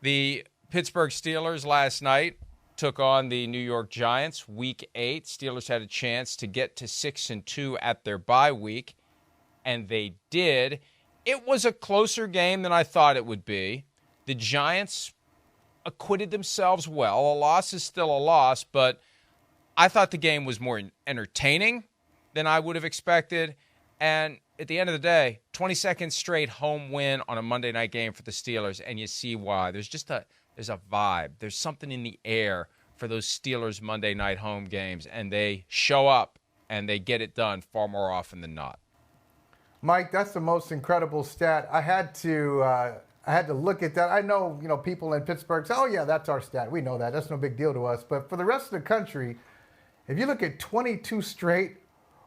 The Pittsburgh Steelers last night took on the New York Giants, Week 8. Steelers had a chance to get to 6-2 at their bye week, and they did. It was a closer game than I thought it would be. The Giants acquitted themselves well. A loss is still a loss, but I thought the game was more entertaining than I would have expected. And at the end of the day, 22nd straight home win on a Monday night game for the Steelers, and you see why. There's a vibe. There's something in the air for those Steelers Monday night home games, and they show up and they get it done far more often than not. Mike, that's the most incredible stat. I had to look at that. I know, people in Pittsburgh say, "Oh yeah, that's our stat. We know that. That's no big deal to us." But for the rest of the country, if you look at 22 straight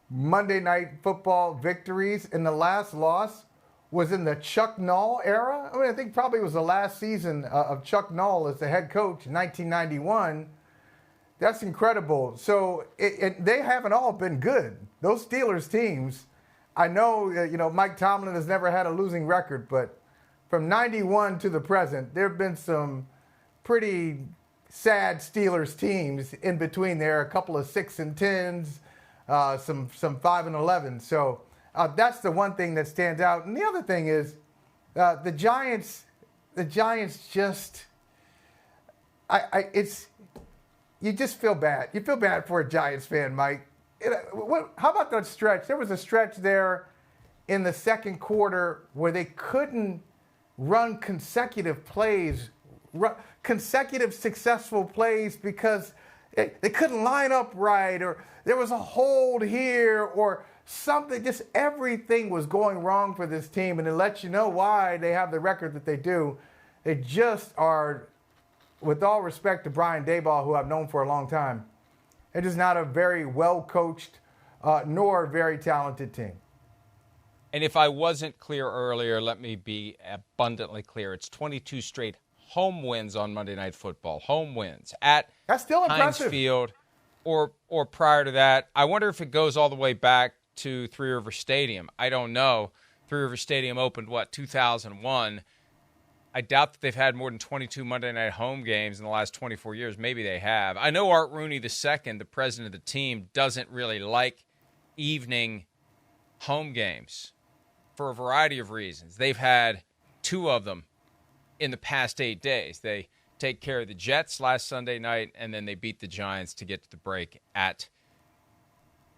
Monday Night Football victories, and the last loss was in the Chuck Noll era. I think probably it was the last season of Chuck Noll as the head coach in 1991. That's incredible. So they haven't all been good. Those Steelers teams, I know, Mike Tomlin has never had a losing record, but from 91 to the present, there have been some pretty sad Steelers teams in between there, a couple of 6-10s, some 5-11. So that's the one thing that stands out. And the other thing is the Giants just, you just feel bad. You feel bad for a Giants fan, Mike. How about that stretch? There was a stretch there in the second quarter where they couldn't run consecutive successful plays because they couldn't line up right, or there was a hold here or something. Just everything was going wrong for this team, and it lets you know why they have the record that they do. They just are, with all respect to Brian Daboll, who I've known for a long time, it is not a very well-coached nor very talented team. And if I wasn't clear earlier, let me be abundantly clear. It's 22 straight home wins on Monday Night Football. Home wins at That's still Heinz impressive. Field or prior to that. I wonder if it goes all the way back to Three River Stadium. I don't know. Three River Stadium opened, 2001? I doubt that they've had more than 22 Monday night home games in the last 24 years. Maybe they have. I know Art Rooney II, the president of the team, doesn't really like evening home games for a variety of reasons. They've had 2 of them in the past 8 days. They take care of the Jets last Sunday night, and then they beat the Giants to get to the break at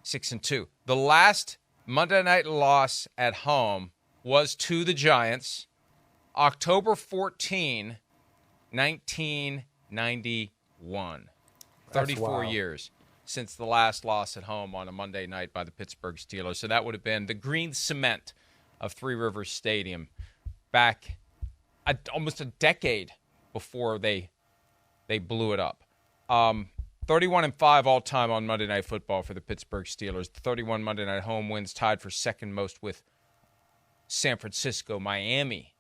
6-2. The last Monday night loss at home was to the Giants, October 14, 1991. 34 years since the last loss at home on a Monday night by the Pittsburgh Steelers. So that would have been the green cement of Three Rivers Stadium back almost a decade before they blew it up. 31-5 all-time on Monday Night Football for the Pittsburgh Steelers. 31 Monday Night home wins, tied for second most with San Francisco. Miami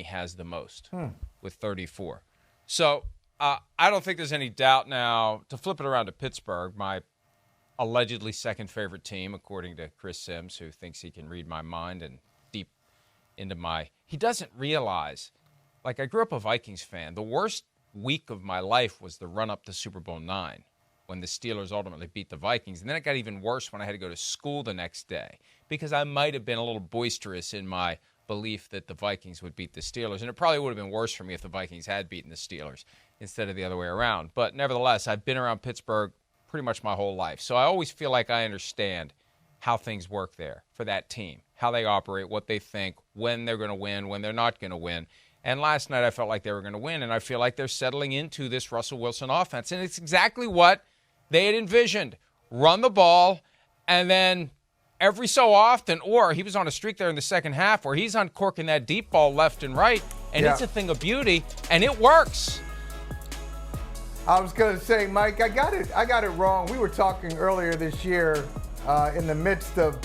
has the most with 34. So I don't think there's any doubt now. To flip it around to Pittsburgh, my allegedly second favorite team, according to Chris Sims, who thinks he can read my mind and deep into he doesn't realize, I grew up a Vikings fan. The worst week of my life was the run-up to Super Bowl IX when the Steelers ultimately beat the Vikings. And then it got even worse when I had to go to school the next day because I might have been a little boisterous in my belief that the Vikings would beat the Steelers. And it probably would have been worse for me if the Vikings had beaten the Steelers instead of the other way around. But nevertheless, I've been around Pittsburgh pretty much my whole life. So I always feel like I understand how things work there for that team, how they operate, what they think, when they're going to win, when they're not going to win. And last night I felt like they were going to win, and I feel like they're settling into this Russell Wilson offense. And it's exactly what they had envisioned. Run the ball, and then every so often, or he was on a streak there in the second half where he's uncorking that deep ball left and right, and it's a thing of beauty, and it works. I was going to say, Mike, I got it wrong. We were talking earlier this year in the midst of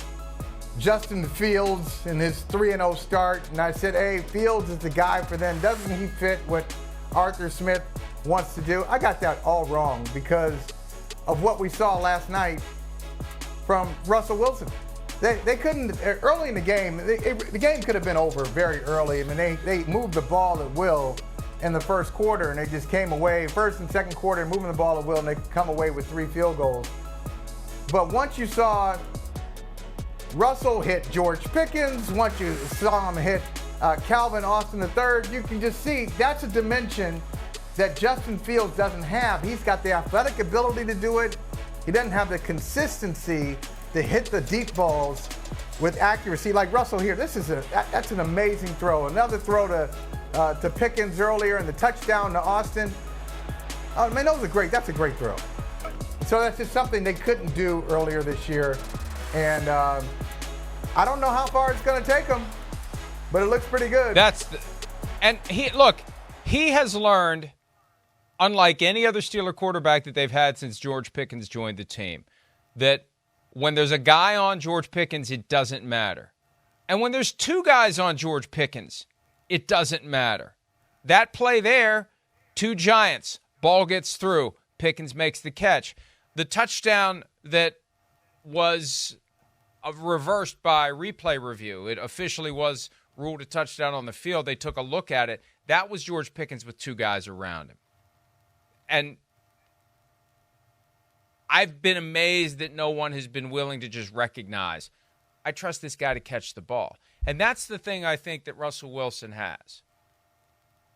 Justin Fields and his 3-0 start, and I said, hey, Fields is the guy for them. Doesn't he fit what Arthur Smith wants to do? I got that all wrong because of what we saw last night from Russell Wilson. They couldn't, early in the game, the game could have been over very early. I mean, they moved the ball at will, in the first quarter, and they just came away, first and second quarter, moving the ball at will, and they come away with 3 field goals. But once you saw Russell hit George Pickens, once you saw him hit Calvin Austin III, you can just see that's a dimension that Justin Fields doesn't have. He's got the athletic ability to do it. He doesn't have the consistency to hit the deep balls with accuracy like Russell here. That's an amazing throw. Another throw to Pickens earlier, and the touchdown to Austin. Oh man, that's a great throw. So that's just something they couldn't do earlier this year. And I don't know how far it's going to take them, but it looks pretty good. He has learned, unlike any other Steeler quarterback that they've had since George Pickens joined the team, that when there's a guy on George Pickens, it doesn't matter. And when there's 2 guys on George Pickens, it doesn't matter. That play there, 2 Giants, ball gets through, Pickens makes the catch. The touchdown that was reversed by replay review, it officially was ruled a touchdown on the field. They took a look at it. That was George Pickens with 2 guys around him. And I've been amazed that no one has been willing to just recognize, I trust this guy to catch the ball. And that's the thing I think that Russell Wilson has.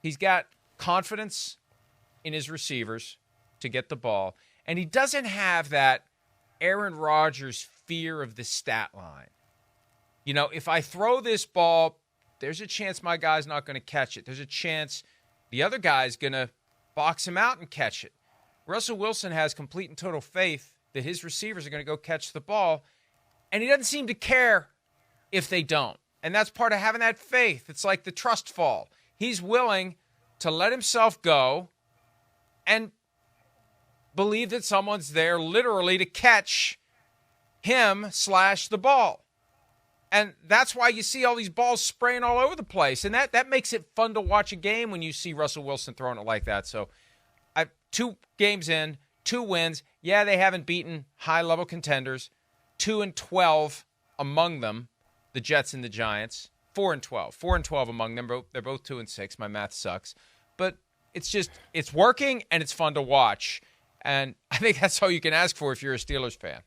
He's got confidence in his receivers to get the ball, and he doesn't have that Aaron Rodgers fear of the stat line. You know, if I throw this ball, there's a chance my guy's not going to catch it. There's a chance the other guy's going to box him out and catch it. Russell Wilson has complete and total faith that his receivers are going to go catch the ball, and he doesn't seem to care if they don't. And that's part of having that faith. It's like the trust fall. He's willing to let himself go and believe that someone's there literally to catch him / the ball. And that's why you see all these balls spraying all over the place. And that makes it fun to watch a game when you see Russell Wilson throwing it like that. So 2 games in, 2 wins. Yeah, they haven't beaten high-level contenders. 2-12 among them, the Jets and the Giants. 4-12. 4-12 among them. They're both 2-6. My math sucks. But it's working, and it's fun to watch. And I think that's all you can ask for if you're a Steelers fan.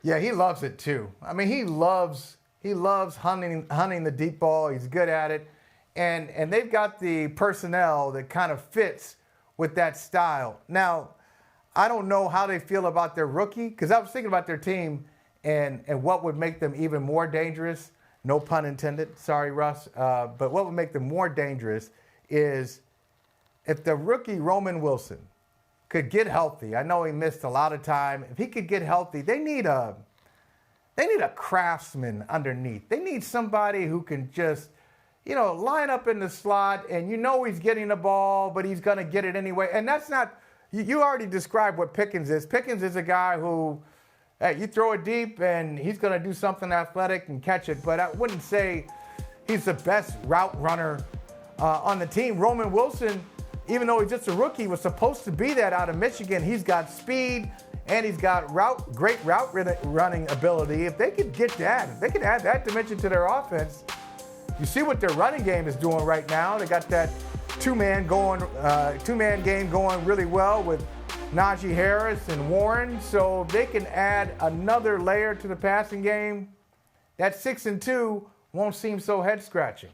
Yeah, he loves it too. I mean, he loves hunting the deep ball. He's good at it. And they've got the personnel that kind of fits with that style. Now, I don't know how they feel about their rookie, because I was thinking about their team and what would make them even more dangerous. No pun intended. Sorry, Russ. But what would make them more dangerous is if the rookie Roman Wilson could get healthy. I know he missed a lot of time. If he could get healthy, they need a craftsman underneath. They need somebody who can just, line up in the slot, and he's getting the ball, but he's going to get it anyway. And that's not, you already described what Pickens is. Pickens is a guy who, you throw it deep, and he's going to do something athletic and catch it. But I wouldn't say he's the best route runner on the team. Roman Wilson, even though he's just a rookie, was supposed to be that out of Michigan. He's got speed, and he's got great route running ability. If they could get that, if they could add that dimension to their offense, you see what their running game is doing right now. They got that two-man game going really well with Najee Harris and Warren. So they can add another layer to the passing game. That 6-2 won't seem so head-scratching.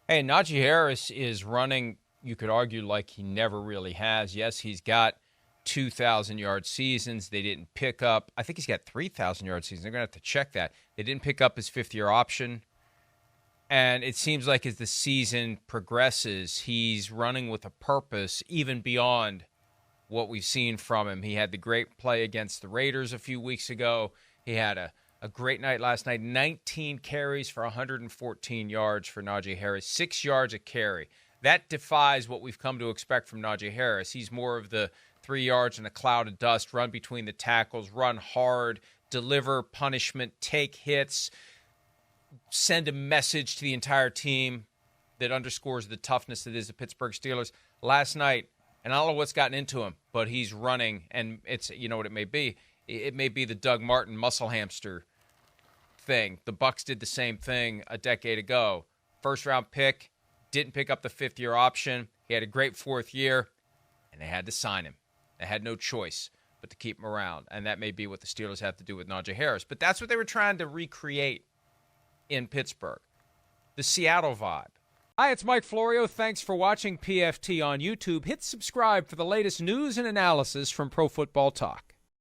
Hey, Najee Harris is running, you could argue, like he never really has. Yes, he's got 2,000-yard seasons. They didn't pick up, I think he's got 3,000-yard seasons. They're going to have to check that. They didn't pick up his 5th-year option. And it seems like as the season progresses, he's running with a purpose even beyond what we've seen from him. He had the great play against the Raiders a few weeks ago. He had a great night last night. 19 carries for 114 yards for Najee Harris, 6 yards a carry. That defies what we've come to expect from Najee Harris. He's more of the 3 yards in a cloud of dust, run between the tackles, run hard, deliver punishment, take hits, send a message to the entire team that underscores the toughness that is the Pittsburgh Steelers. Last night, and I don't know what's gotten into him, but he's running, and it's, you know what it may be? It may be the Doug Martin muscle hamster thing. The Bucs did the same thing a decade ago. First-round pick, didn't pick up the fifth-year option. He had a great fourth year, and they had to sign him. They had no choice but to keep him around, and that may be what the Steelers have to do with Najee Harris. But that's what they were trying to recreate in Pittsburgh, the Seattle vibe. Hi, it's Mike Florio. Thanks for watching PFT on YouTube. Hit subscribe for the latest news and analysis from Pro Football Talk.